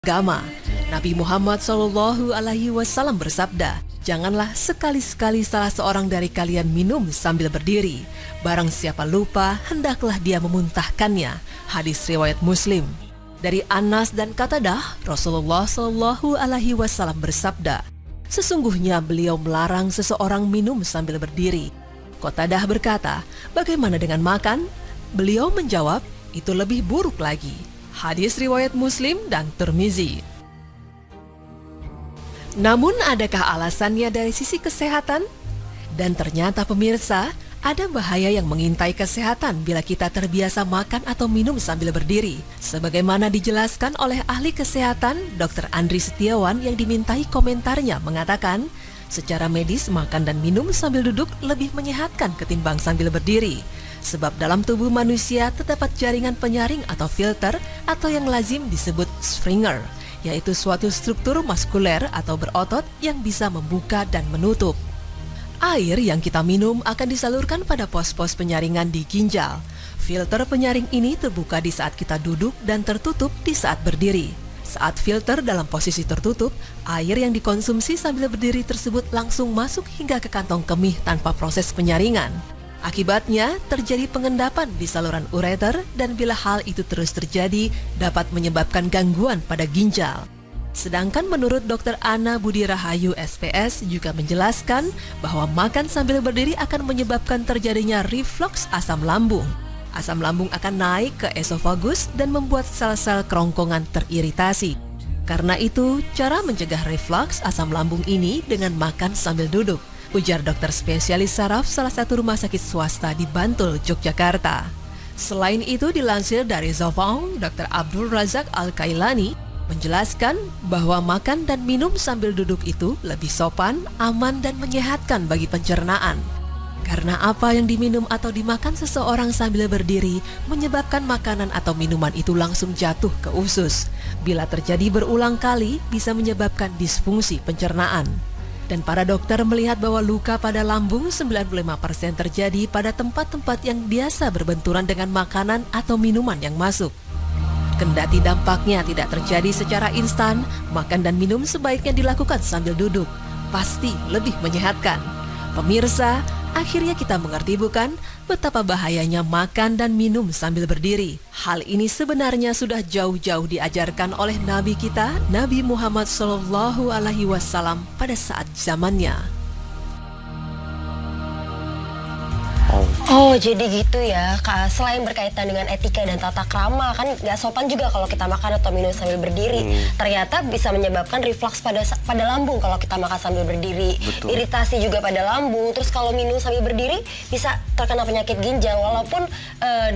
Agama. Nabi Muhammad SAW bersabda, "Janganlah sekali-sekali salah seorang dari kalian minum sambil berdiri. Barang siapa lupa, hendaklah dia memuntahkannya." Hadis riwayat Muslim. Dari Anas dan Qatadah, Rasulullah SAW bersabda, "Sesungguhnya beliau melarang seseorang minum sambil berdiri." Qatadah berkata, "Bagaimana dengan makan?" Beliau menjawab, "Itu lebih buruk lagi." Hadis riwayat Muslim dan Tirmizi. Namun adakah alasannya dari sisi kesehatan? Dan ternyata pemirsa, ada bahaya yang mengintai kesehatan bila kita terbiasa makan atau minum sambil berdiri. Sebagaimana dijelaskan oleh ahli kesehatan Dr. Andri Setiawan yang dimintai komentarnya mengatakan, secara medis makan dan minum sambil duduk lebih menyehatkan ketimbang sambil berdiri. Sebab dalam tubuh manusia terdapat jaringan penyaring atau filter atau yang lazim disebut sphincter, yaitu suatu struktur muskuler atau berotot yang bisa membuka dan menutup. Air yang kita minum akan disalurkan pada pos-pos penyaringan di ginjal. Filter penyaring ini terbuka di saat kita duduk dan tertutup di saat berdiri. Saat filter dalam posisi tertutup, air yang dikonsumsi sambil berdiri tersebut langsung masuk hingga ke kantong kemih tanpa proses penyaringan. Akibatnya, terjadi pengendapan di saluran ureter dan bila hal itu terus terjadi, dapat menyebabkan gangguan pada ginjal. Sedangkan menurut Dr. Ana Budi Rahayu SPS juga menjelaskan bahwa makan sambil berdiri akan menyebabkan terjadinya reflux asam lambung. Asam lambung akan naik ke esofagus dan membuat sel-sel kerongkongan teriritasi. Karena itu, cara mencegah reflux asam lambung ini dengan makan sambil duduk, ujar dokter spesialis saraf salah satu rumah sakit swasta di Bantul, Yogyakarta. Selain itu dilansir dari Zofang, Dr. Abdul Razak Al-Kailani menjelaskan bahwa makan dan minum sambil duduk itu lebih sopan, aman dan menyehatkan bagi pencernaan. Karena apa yang diminum atau dimakan seseorang sambil berdiri menyebabkan makanan atau minuman itu langsung jatuh ke usus. Bila terjadi berulang kali bisa menyebabkan disfungsi pencernaan. Dan para dokter melihat bahwa luka pada lambung 95% terjadi pada tempat-tempat yang biasa berbenturan dengan makanan atau minuman yang masuk. Kendati dampaknya tidak terjadi secara instan, makan dan minum sebaiknya dilakukan sambil duduk. Pasti lebih menyehatkan. Pemirsa, akhirnya kita mengerti bukan betapa bahayanya makan dan minum sambil berdiri. Hal ini sebenarnya sudah jauh-jauh diajarkan oleh Nabi kita, Nabi Muhammad SAW pada saat zamannya. Oh, jadi gitu ya. Selain berkaitan dengan etika dan tata krama, kan nggak sopan juga kalau kita makan atau minum sambil berdiri. Ternyata bisa menyebabkan reflux pada lambung kalau kita makan sambil berdiri. Betul. Iritasi juga pada lambung. Terus kalau minum sambil berdiri bisa terkena penyakit ginjal. Walaupun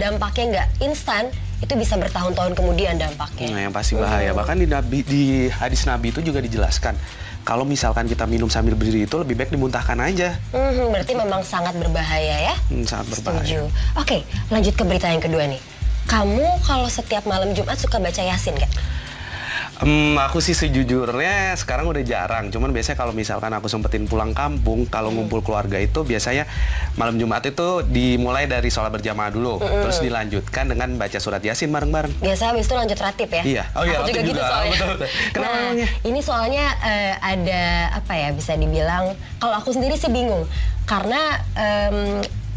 dampaknya nggak instan, itu bisa bertahun-tahun kemudian dampaknya. Nah, yang pasti bahaya. Bahkan di hadis Nabi itu juga dijelaskan, kalau misalkan kita minum sambil berdiri itu lebih baik dimuntahkan aja. Berarti memang sangat berbahaya ya? Sangat berbahaya. Setuju. Oke, lanjut ke berita yang kedua nih. Kamu kalau setiap malam Jumat suka baca Yasin nggak? Aku sih sejujurnya sekarang udah jarang. Cuman biasanya kalau misalkan aku sempetin pulang kampung, kalau ngumpul keluarga itu biasanya malam Jumat itu dimulai dari sholat berjamaah dulu, terus dilanjutkan dengan baca surat Yasin bareng-bareng. Biasa habis itu lanjut ratib ya? Iya. Oh iya, aku juga gitu soalnya. Betul. Kenapa Nah, namanya? ini soalnya ada apa ya, bisa dibilang, kalau aku sendiri sih bingung. Karena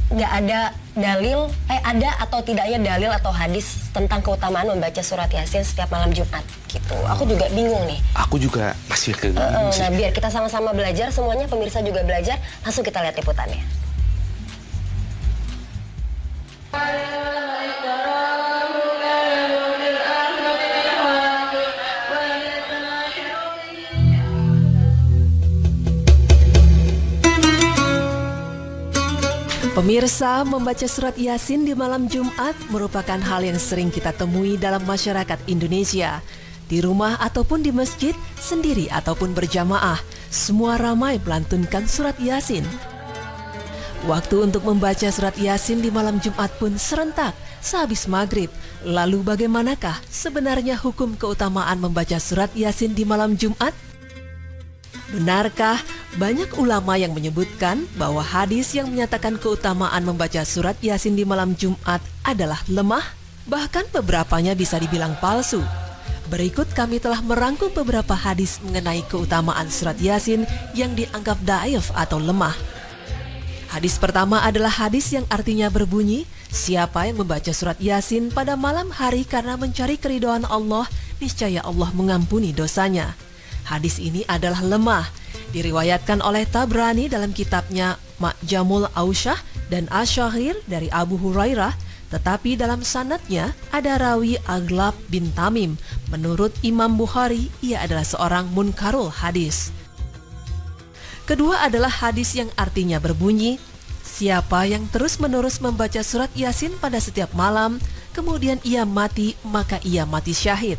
nggak ada dalil, ada atau tidaknya dalil atau hadis tentang keutamaan membaca surat Yasin setiap malam Jumat gitu. Aku juga bingung nih. Aku juga masih bingung sih. Nah, biar kita sama-sama belajar, semuanya pemirsa juga belajar, langsung kita lihat liputannya. Pemirsa, membaca surat Yasin di malam Jumat merupakan hal yang sering kita temui dalam masyarakat Indonesia. Di rumah ataupun di masjid, sendiri ataupun berjamaah, semua ramai melantunkan surat Yasin. Waktu untuk membaca surat Yasin di malam Jumat pun serentak sehabis maghrib. Lalu bagaimanakah sebenarnya hukum keutamaan membaca surat Yasin di malam Jumat? Benarkah banyak ulama yang menyebutkan bahwa hadis yang menyatakan keutamaan membaca surat Yasin di malam Jumat adalah lemah? Bahkan beberapanya bisa dibilang palsu. Berikut kami telah merangkum beberapa hadis mengenai keutamaan surat Yasin yang dianggap dhaif atau lemah. Hadis pertama adalah hadis yang artinya berbunyi, siapa yang membaca surat Yasin pada malam hari karena mencari keridhaan Allah, niscaya Allah mengampuni dosanya. Hadis ini adalah lemah, diriwayatkan oleh Tabrani dalam kitabnya Ma'jamul Aushah dan Asyahir dari Abu Hurairah, tetapi dalam sanadnya ada rawi Aglab bin Tamim. Menurut Imam Bukhari, ia adalah seorang munkarul hadis. Kedua adalah hadis yang artinya berbunyi, siapa yang terus-menerus membaca surat Yasin pada setiap malam, kemudian ia mati, maka ia mati syahid.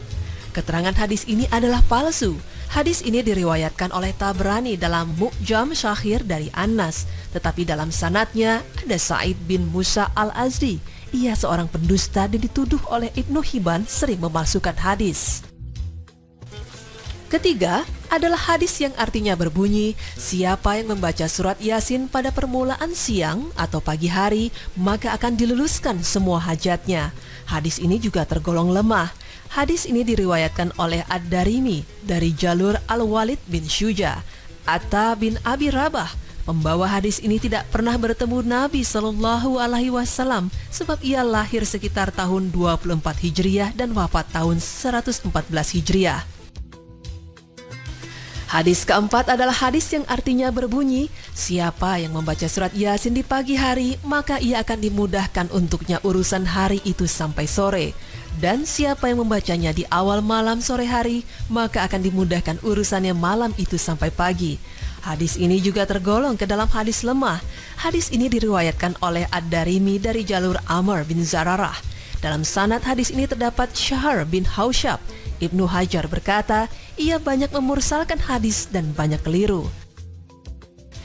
Keterangan hadis ini adalah palsu. Hadis ini diriwayatkan oleh Tabrani dalam Mu'jam Syahir dari Anas, tetapi dalam sanadnya ada Sa'id bin Musa al-Azdi. Ia seorang pendusta dan dituduh oleh Ibnu Hibban sering memalsukan hadis. Ketiga adalah hadis yang artinya berbunyi, siapa yang membaca surat Yasin pada permulaan siang atau pagi hari, maka akan diluluskan semua hajatnya. Hadis ini juga tergolong lemah. Hadis ini diriwayatkan oleh Ad-Darimi dari jalur Al-Walid bin Syuja. Atta bin Abi Rabah, pembawa hadis ini tidak pernah bertemu Nabi Shallallahu Alaihi Wasallam sebab ia lahir sekitar tahun 24 Hijriah dan wafat tahun 114 Hijriah. Hadis keempat adalah hadis yang artinya berbunyi, siapa yang membaca surat Yasin di pagi hari, maka ia akan dimudahkan untuknya urusan hari itu sampai sore. Dan siapa yang membacanya di awal malam sore hari, maka akan dimudahkan urusannya malam itu sampai pagi. Hadis ini juga tergolong ke dalam hadis lemah. Hadis ini diriwayatkan oleh Ad-Darimi dari jalur Amr bin Zararah. Dalam sanad hadis ini terdapat Syahr bin Haushab. Ibnu Hajar berkata, ia banyak memursalkan hadis dan banyak keliru.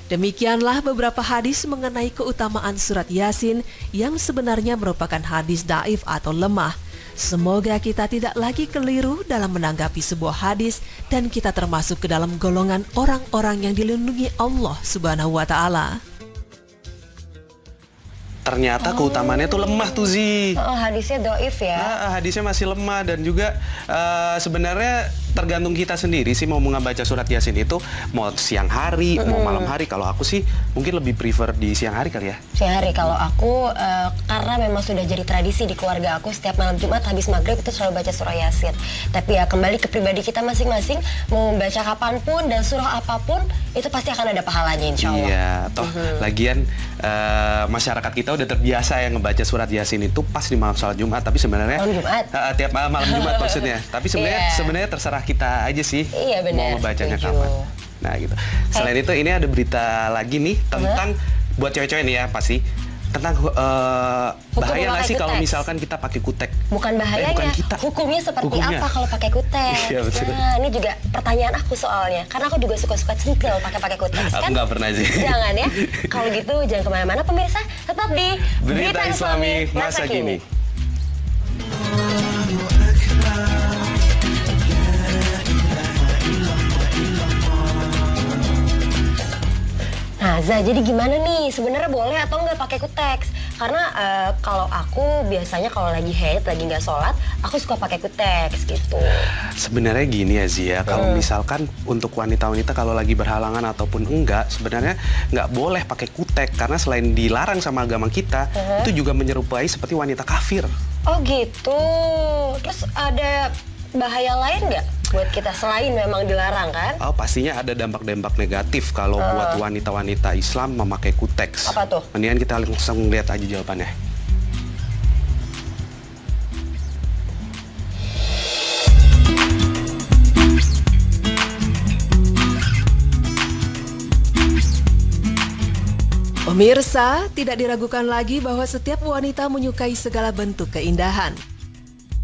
Demikianlah beberapa hadis mengenai keutamaan surat Yasin yang sebenarnya merupakan hadis dhaif atau lemah. Semoga kita tidak lagi keliru dalam menanggapi sebuah hadis dan kita termasuk ke dalam golongan orang-orang yang dilindungi Allah Subhanahu wa Ta'ala. Ternyata keutamaannya tuh lemah tuh Zi. Hadisnya dhaif ya. Nah, hadisnya masih lemah dan juga sebenarnya tergantung kita sendiri sih mau membaca surat Yasin itu mau siang hari, mau malam hari. Kalau aku sih mungkin lebih prefer di siang hari kali ya. Siang hari kalau aku karena memang sudah jadi tradisi di keluarga aku setiap malam Jumat habis maghrib itu selalu baca surah Yasin. Tapi ya kembali ke pribadi kita masing-masing, mau membaca kapanpun dan surah apapun itu pasti akan ada pahalanya insya Allah. Iya, toh lagian masyarakat kita udah terbiasa yang ngebaca surat Yasin itu pas di malam sholat Jumat, tapi sebenarnya malam Jumat. Tiap malam Jumat maksudnya. Tapi sebenarnya terserah kita aja sih mau membacanya kapan. Nah gitu. Selain itu ini ada berita lagi nih tentang buat cewek-cewek nih ya pasti tentang bahaya nggak sih kalau misalkan kita pakai kutek? Bukan bahayanya, bukan kita. Hukumnya seperti apa kalau pakai kutek? Iya, betul. Nah ini juga pertanyaan aku soalnya, karena aku juga suka-suka centil pakai kutek kan? Aku nggak pernah sih. Jangan ya. Kalau gitu jangan kemana-mana pemirsa, tetap di Berita Islami Masa Kini. Nah, Za, jadi gimana nih? Sebenarnya boleh atau nggak pakai kuteks? Karena kalau aku biasanya kalau lagi haid, lagi nggak sholat, aku suka pakai kuteks gitu. Sebenarnya gini ya Zia, kalau misalkan untuk wanita-wanita kalau lagi berhalangan ataupun enggak, sebenarnya nggak boleh pakai kutek karena selain dilarang sama agama kita, itu juga menyerupai seperti wanita kafir. Oh gitu. Terus ada bahaya lain nggak buat kita selain memang dilarang kan? Oh, pastinya ada dampak-dampak negatif kalau buat wanita-wanita Islam memakai kuteks. Apa tuh? Mendingan kita langsung lihat aja jawabannya. Pemirsa, tidak diragukan lagi bahwa setiap wanita menyukai segala bentuk keindahan.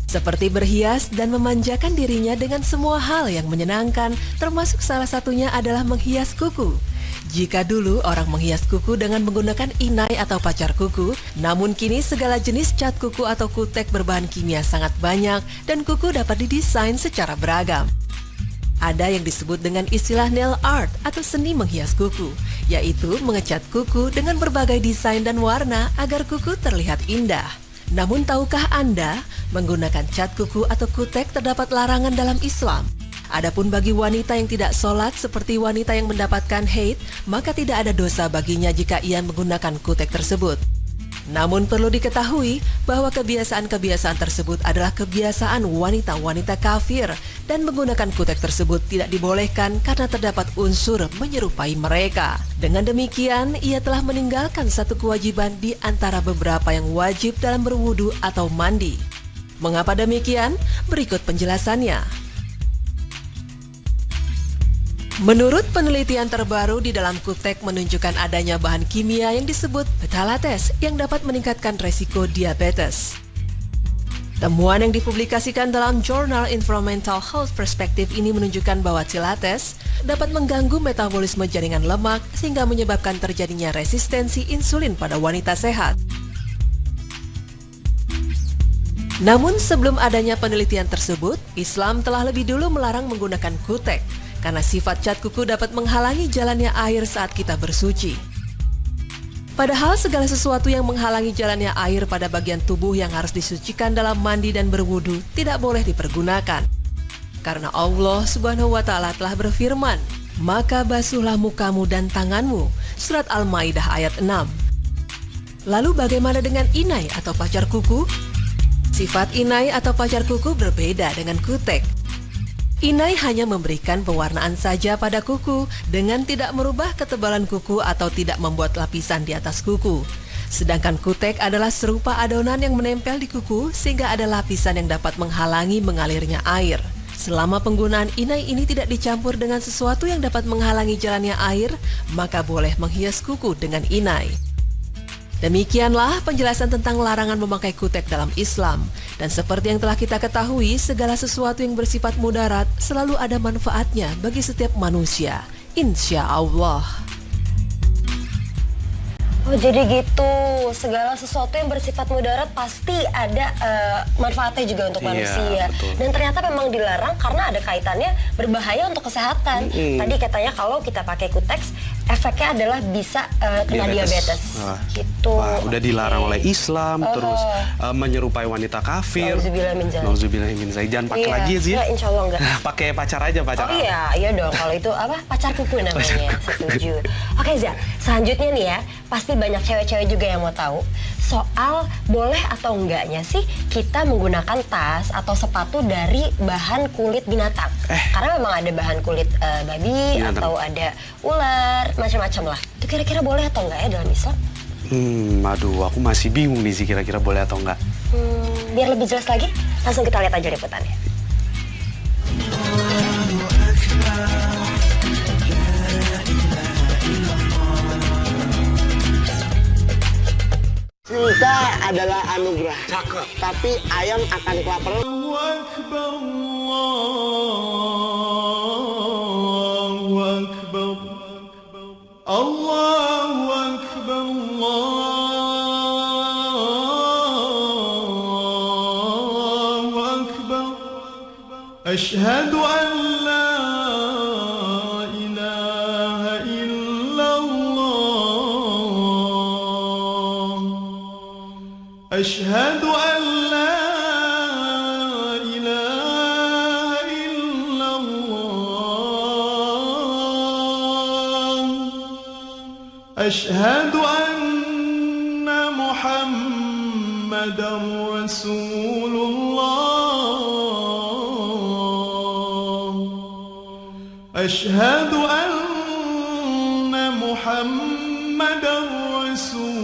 Seperti berhias dan memanjakan dirinya dengan semua hal yang menyenangkan, termasuk salah satunya adalah menghias kuku. Jika dulu orang menghias kuku dengan menggunakan inai atau pacar kuku, namun kini segala jenis cat kuku atau kutek berbahan kimia sangat banyak dan kuku dapat didesain secara beragam. Ada yang disebut dengan istilah nail art atau seni menghias kuku, yaitu mengecat kuku dengan berbagai desain dan warna agar kuku terlihat indah. Namun tahukah Anda, menggunakan cat kuku atau kutek terdapat larangan dalam Islam. Adapun bagi wanita yang tidak sholat seperti wanita yang mendapatkan haid, maka tidak ada dosa baginya jika ia menggunakan kutek tersebut. Namun perlu diketahui bahwa kebiasaan-kebiasaan tersebut adalah kebiasaan wanita-wanita kafir dan menggunakan kutek tersebut tidak dibolehkan karena terdapat unsur menyerupai mereka. Dengan demikian, ia telah meninggalkan satu kewajiban di antara beberapa yang wajib dalam berwudu atau mandi. Mengapa demikian? Berikut penjelasannya. Menurut penelitian terbaru di dalam kutek menunjukkan adanya bahan kimia yang disebut phtalates yang dapat meningkatkan resiko diabetes. Temuan yang dipublikasikan dalam Journal Environmental Health Perspective ini menunjukkan bahwa phtalates dapat mengganggu metabolisme jaringan lemak sehingga menyebabkan terjadinya resistensi insulin pada wanita sehat. Namun sebelum adanya penelitian tersebut, Islam telah lebih dulu melarang menggunakan kutek karena sifat cat kuku dapat menghalangi jalannya air saat kita bersuci. Padahal segala sesuatu yang menghalangi jalannya air pada bagian tubuh yang harus disucikan dalam mandi dan berwudu tidak boleh dipergunakan. Karena Allah Subhanahu wa Ta'ala telah berfirman, "Maka basuhlah mukamu dan tanganmu." Surat Al-Maidah ayat 6. Lalu bagaimana dengan inai atau pacar kuku? Sifat inai atau pacar kuku berbeda dengan kutek. Inai hanya memberikan pewarnaan saja pada kuku dengan tidak merubah ketebalan kuku atau tidak membuat lapisan di atas kuku. Sedangkan kutek adalah serupa adonan yang menempel di kuku sehingga ada lapisan yang dapat menghalangi mengalirnya air. Selama penggunaan inai ini tidak dicampur dengan sesuatu yang dapat menghalangi jalannya air, maka boleh menghias kuku dengan inai. Demikianlah penjelasan tentang larangan memakai kutek dalam Islam. Dan seperti yang telah kita ketahui, segala sesuatu yang bersifat mudarat selalu ada manfaatnya bagi setiap manusia. Insya Allah. Oh jadi gitu, segala sesuatu yang bersifat mudarat pasti ada manfaatnya juga untuk manusia. Betul. Dan ternyata memang dilarang karena ada kaitannya berbahaya untuk kesehatan. Tadi katanya kalau kita pakai kuteks, efeknya adalah bisa kena diabetes. Gitu. Wah, udah dilarang oleh Islam, terus menyerupai wanita kafir. Nauzubillah min zalik. Jangan pakai lagi sih. Ya, insya Allah enggak. Pakai pacar aja, pacar. Oh iya dong. Kalau itu apa? Pacar kuku namanya. Setuju. Oke Za, selanjutnya nih ya, pasti banyak cewek-cewek juga yang mau tahu soal boleh atau enggaknya sih kita menggunakan tas atau sepatu dari bahan kulit binatang. Karena memang ada bahan kulit babi atau ada ular, macam-macam lah. Itu kira-kira boleh atau enggak ya dalam Islam? Aduh, aku masih bingung nih sih kira-kira boleh atau enggak. Biar lebih jelas lagi, langsung kita lihat aja liputannya. Cinta adalah anugerah. Cakep. Tapi ayam akan kelaparan. Allahu Akbar, Allahu Akbar. Ashhadu an la ilaha illallah. أشهد أن لا إله إلا الله أشهد أن محمدا رسول الله أشهد أن محمدا رسول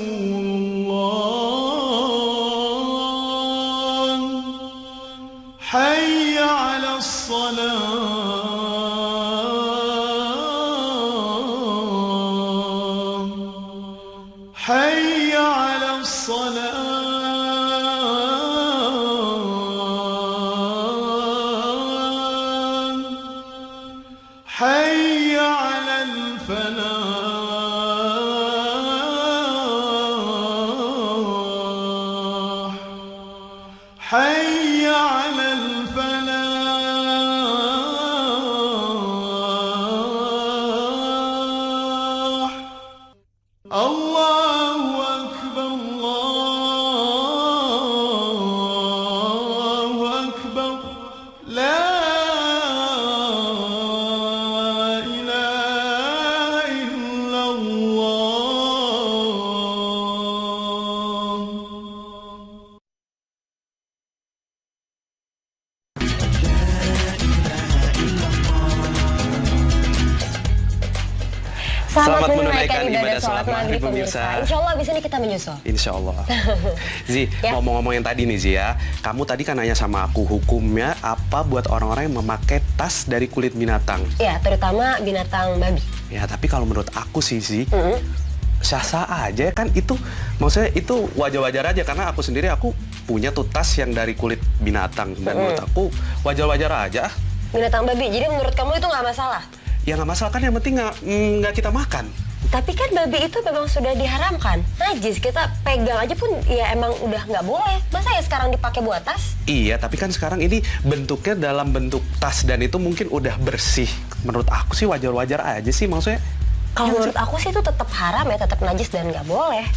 حي على الصلاة حي على الصلاة حي على الفلاح حي على الفلاح الله أكبر الله Selamat menunaikan ibadah sholat maghrib pemirsa. Insya Allah abis ini kita menyusul. Insya Allah. Zi, Ya. ngomong-ngomong yang tadi nih Zi ya, kamu tadi kan nanya sama aku hukumnya apa buat orang-orang yang memakai tas dari kulit binatang. Ya, terutama binatang babi. Ya, tapi kalau menurut aku sih Zi, sah-sah aja kan itu, maksudnya itu wajar-wajar aja karena aku sendiri aku punya tuh tas yang dari kulit binatang dan menurut aku wajar-wajar aja. Binatang babi. Jadi menurut kamu itu nggak masalah? Ya nggak masalah kan, yang penting nggak kita makan. Tapi kan babi itu memang sudah diharamkan. Najis, kita pegang aja pun ya emang udah nggak boleh. Masa ya sekarang dipakai buat tas? Iya, tapi kan sekarang ini bentuknya dalam bentuk tas dan itu mungkin udah bersih. Menurut aku sih wajar-wajar aja sih, maksudnya. Kalau menurut aku sih itu tetap haram ya, tetap najis dan nggak boleh.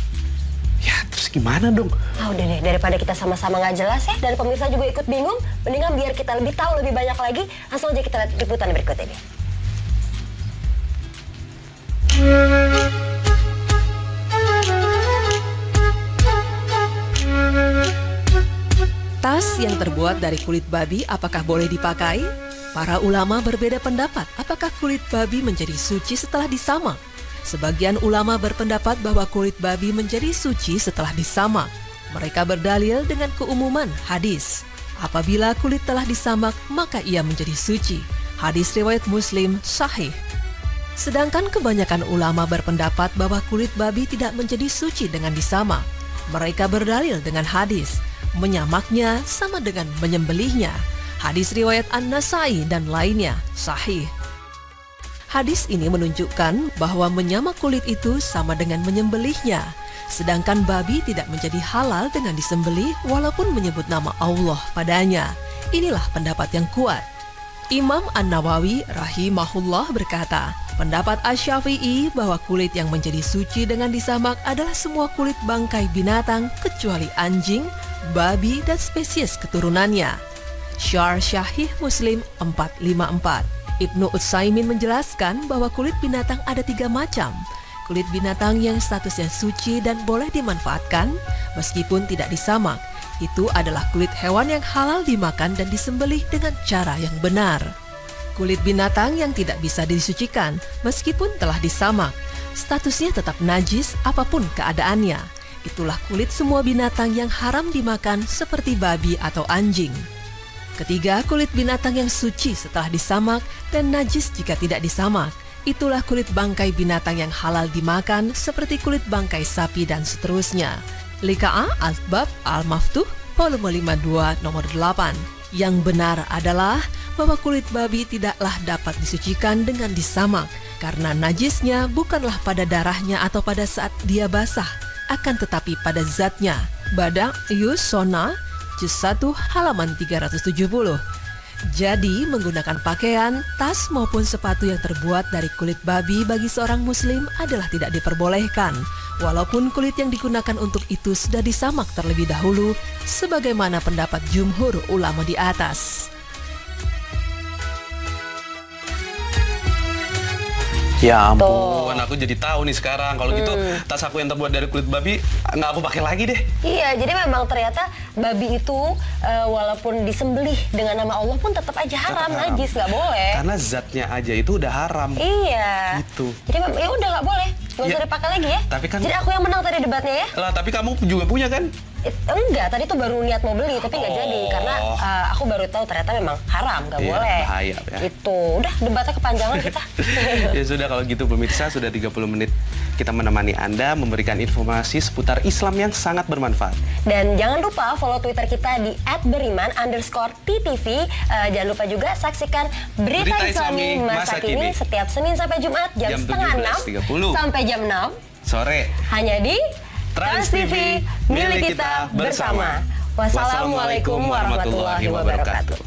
Ya terus gimana dong? Ah udah deh, daripada kita sama-sama nggak jelas ya, dan pemirsa juga ikut bingung, mendingan biar kita lebih tahu lebih banyak lagi, langsung aja kita lihat liputan berikut ini. Tas yang terbuat dari kulit babi apakah boleh dipakai? Para ulama berbeda pendapat apakah kulit babi menjadi suci setelah disamak. Sebagian ulama berpendapat bahwa kulit babi menjadi suci setelah disamak. Mereka berdalil dengan keumuman hadis. Apabila kulit telah disamak, maka ia menjadi suci. Hadis riwayat Muslim sahih. Sedangkan kebanyakan ulama berpendapat bahwa kulit babi tidak menjadi suci dengan disamak. Mereka berdalil dengan hadis. Menyamaknya sama dengan menyembelihnya. Hadis riwayat An-Nasai dan lainnya sahih. Hadis ini menunjukkan bahwa menyamak kulit itu sama dengan menyembelihnya. Sedangkan babi tidak menjadi halal dengan disembelih walaupun menyebut nama Allah padanya. Inilah pendapat yang kuat. Imam An-Nawawi rahimahullah berkata, pendapat Asy-Syafi'i bahwa kulit yang menjadi suci dengan disamak adalah semua kulit bangkai binatang kecuali anjing, babi, dan spesies keturunannya. Syarh Syahih Muslim 454. Ibnu Utsaimin menjelaskan bahwa kulit binatang ada 3 macam. Kulit binatang yang statusnya suci dan boleh dimanfaatkan meskipun tidak disamak. Itu adalah kulit hewan yang halal dimakan dan disembelih dengan cara yang benar. Kulit binatang yang tidak bisa disucikan meskipun telah disamak. Statusnya tetap najis apapun keadaannya. Itulah kulit semua binatang yang haram dimakan seperti babi atau anjing. Ketiga, kulit binatang yang suci setelah disamak dan najis jika tidak disamak. Itulah kulit bangkai binatang yang halal dimakan seperti kulit bangkai sapi dan seterusnya. Liqa'a Al-Bab Al-Maftuh, volume 52 nomor 8. Yang benar adalah bahwa kulit babi tidaklah dapat disucikan dengan disamak karena najisnya bukanlah pada darahnya atau pada saat dia basah, akan tetapi pada zatnya. Bada' Yus Sona Juz 1 halaman 370. Jadi, menggunakan pakaian, tas maupun sepatu yang terbuat dari kulit babi bagi seorang muslim adalah tidak diperbolehkan, walaupun kulit yang digunakan untuk itu sudah disamak terlebih dahulu, sebagaimana pendapat jumhur ulama di atas. Ya ampun, aku jadi tahu nih sekarang. Kalau gitu, tas aku yang terbuat dari kulit babi nggak aku pakai lagi deh. Iya, jadi memang ternyata babi itu walaupun disembelih dengan nama Allah pun tetap aja haram, najis, nggak boleh. Karena zatnya aja itu udah haram. Iya. Gitu. Jadi ya udah nggak boleh, nggak usah Ya, dipakai lagi ya. tapi kan- Jadi aku yang menang tadi debatnya ya. Lah, tapi kamu juga punya kan? Enggak, tadi tuh baru niat mau beli tapi nggak jadi karena aku baru tahu ternyata memang haram, nggak Iya, boleh. bahaya ya. Itu udah debatnya kepanjangan kita. Ya sudah, kalau gitu pemirsa, sudah 30 menit kita menemani Anda memberikan informasi seputar Islam yang sangat bermanfaat. Dan jangan lupa follow Twitter kita di @beriman_ttv. Jangan lupa juga saksikan Berita Islami Masa Kini setiap Senin sampai Jumat jam setengah 6 sampai jam 6 sore. hanya di Trans TV, milik kita bersama. Wassalamualaikum warahmatullahi wabarakatuh.